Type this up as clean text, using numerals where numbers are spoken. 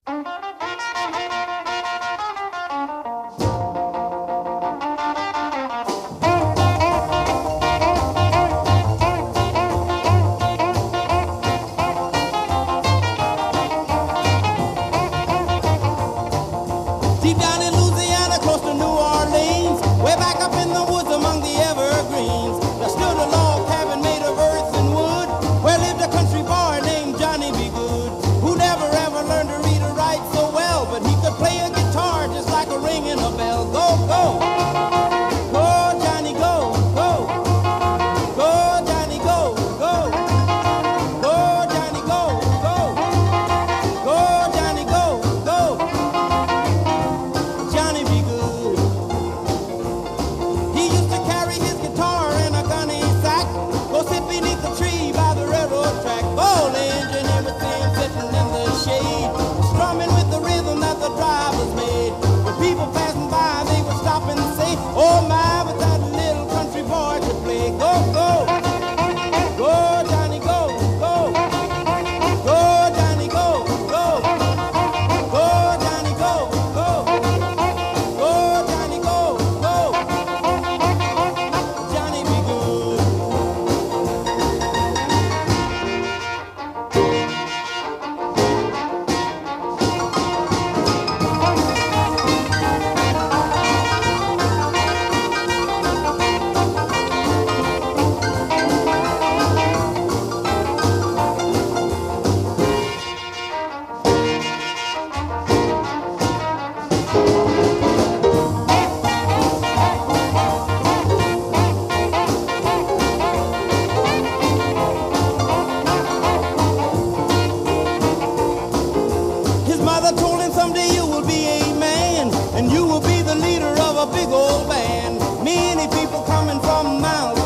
Deep down in Louisiana, close to New Orleans, way back up in the woods among the evergreens, there stood a log cabin made of earth and wood, where lived a country boy named Johnny B. Good, who never ever learned to read or write so well, but he could play a guitar just like a ring in a bell. Go, go! Go, Johnny, go, go! Go, Johnny, go, go! Go, Johnny, go, go! Go, Johnny, go, go! Johnny B. Good. He used to carry his guitar in a gunny sack, go sit beneath the tree by the railroad track, gold engine, everything sitting in the shade, strumming with the rhythm that the drivers made. When people passing by, they would stop and say, oh my, but that little country boy could play. Go, go! Go, Johnny, go, go! Go, Johnny, go, go! Go, Johnny, go, go! Go, Johnny, go, go! Johnny be good. His mother told him someday you will be a man, and you will be the leader of a big old band. Many people coming from miles